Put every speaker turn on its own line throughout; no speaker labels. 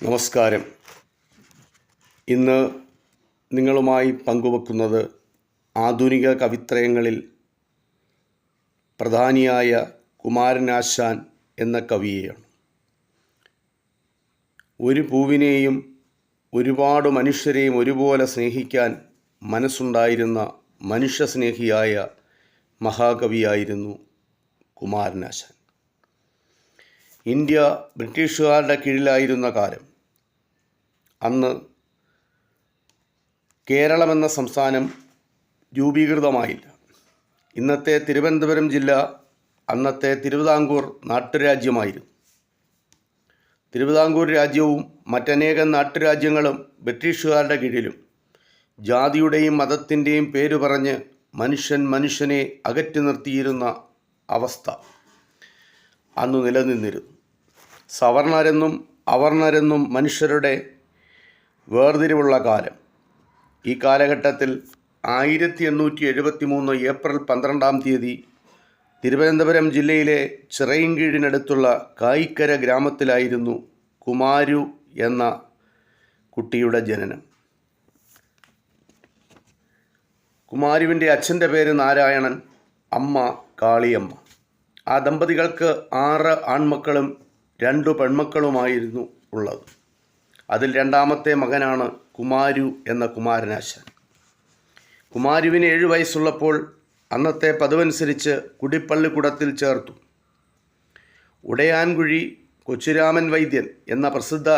നമസ്കാരം. ഇന്ന് നിങ്ങളുമായി പങ്കുവെക്കുന്നത് ആധുനിക കവിത്രയങ്ങളിൽ പ്രധാനിയായ കുമാരനാശാൻ എന്ന കവിയെയാണ്. ഒരു പൂവിനെയും ഒരുപാട് മനുഷ്യരെയും ഒരുപോലെ സ്നേഹിക്കാൻ മനസ്സുണ്ടായിരുന്ന മനുഷ്യസ്നേഹിയായ മഹാകവിയായിരുന്നു കുമാരനാശാൻ. ഇന്ത്യ ബ്രിട്ടീഷുകാരുടെ കീഴിലായിരുന്ന കാലം. അന്ന് കേരളമെന്ന സംസ്ഥാനം രൂപീകൃതമായില്ല. ഇന്നത്തെ തിരുവനന്തപുരം ജില്ല അന്നത്തെ തിരുവിതാംകൂർ നാട്ടുരാജ്യമായിരുന്നു. തിരുവിതാംകൂർ രാജ്യവും മറ്റനേകം നാട്ടുരാജ്യങ്ങളും ബ്രിട്ടീഷുകാരുടെ കീഴിലും ജാതിയുടെയും മതത്തിൻ്റെയും പേര് പറഞ്ഞ് മനുഷ്യനെ അകറ്റി നിർത്തിയിരുന്ന അവസ്ഥ അന്ന് നിലനിന്നിരുന്നു. സവർണരെന്നും അവർണരെന്നും മനുഷ്യരുടെ വേർതിരിവുള്ള കാലം. ഈ കാലഘട്ടത്തിൽ 1873 ഏപ്രിൽ 12 തിരുവനന്തപുരം ജില്ലയിലെ ചിറയിൻകീഴിനടുത്തുള്ള കായിക്കര ഗ്രാമത്തിലായിരുന്നു കുമാരു എന്ന കുട്ടിയുടെ ജനനം. കുമാരുവിൻ്റെ അച്ഛൻ്റെ പേര് നാരായണൻ, അമ്മ കാളിയമ്മ. ആ ദമ്പതികൾക്ക് 6 ആൺമക്കളും 2 പെൺമക്കളുമായിരുന്നു ഉള്ളത്. അതിൽ രണ്ടാമത്തെ മകനാണ് കുമാരു എന്ന കുമാരനാശാൻ. കുമാരുവിന് 7 വയസ്സുള്ളപ്പോൾ അന്നത്തെ പതിവനുസരിച്ച് കുടിപ്പള്ളിക്കൂടത്തിൽ ചേർത്തു. ഉടയാൻകുഴി കൊച്ചുരാമൻ വൈദ്യൻ എന്ന പ്രസിദ്ധ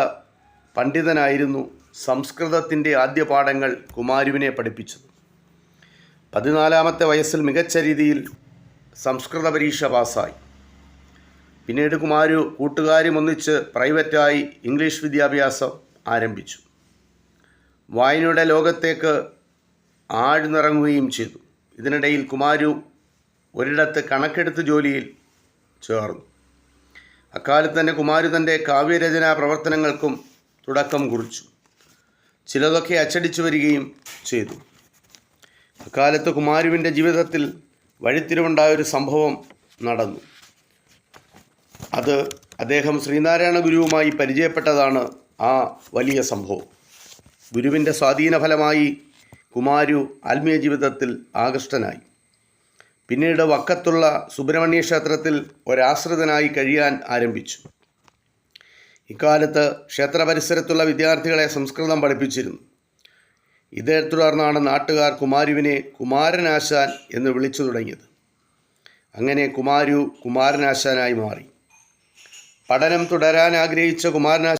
പണ്ഡിതനായിരുന്നു സംസ്കൃതത്തിൻ്റെ ആദ്യ പാഠങ്ങൾ കുമാരുവിനെ പഠിപ്പിച്ചത്. 14-ാമത്തെ വയസ്സിൽ മികച്ച രീതിയിൽ സംസ്കൃത പരീക്ഷ പാസ്സായി. പിന്നീട് കുമാരു കൂട്ടുകാരും ഒന്നിച്ച് പ്രൈവറ്റായി ഇംഗ്ലീഷ് വിദ്യാഭ്യാസം ആരംഭിച്ചു. വായനയുടെ ലോകത്തേക്ക് ആഴ്ന്നിറങ്ങുകയും ചെയ്തു. ഇതിനിടയിൽ കുമാരു ഒരിടത്ത് കണക്കെടുത്ത് ജോലിയിൽ ചേർന്നു. അക്കാലത്ത് തന്നെ കുമാരു തൻ്റെ കാവ്യരചനാ പ്രവർത്തനങ്ങൾക്കും തുടക്കം കുറിച്ചു. ചിലതൊക്കെ അച്ചടിച്ചു വരികയും ചെയ്തു. അക്കാലത്ത് കുമാരുവിൻ്റെ ജീവിതത്തിൽ വഴിത്തിരിവുണ്ടായൊരു സംഭവം നടന്നു. അത് അദ്ദേഹം ശ്രീനാരായണ ഗുരുവുമായി പരിചയപ്പെട്ടതാണ് ആ വലിയ സംഭവം. ഗുരുവിൻ്റെ സ്വാധീന ഫലമായി കുമാരു ആത്മീയ ജീവിതത്തിൽ ആകൃഷ്ടനായി. പിന്നീട് വക്കത്തുള്ള സുബ്രഹ്മണ്യ ക്ഷേത്രത്തിൽ ഒരാശ്രിതനായി കഴിയാൻ ആരംഭിച്ചു. ഇക്കാലത്ത് ക്ഷേത്ര പരിസരത്തുള്ള വിദ്യാർത്ഥികളെ സംസ്കൃതം പഠിപ്പിച്ചിരുന്നു. ഇതേ തുടർന്നാണ് നാട്ടുകാർ കുമാരുവിനെ കുമാരനാശാൻ എന്ന് വിളിച്ചു തുടങ്ങിയത്. അങ്ങനെ കുമാരു കുമാരനാശാനായി മാറി. പഠനം തുടരാൻ ആഗ്രഹിച്ച കുമാരനാശാൻ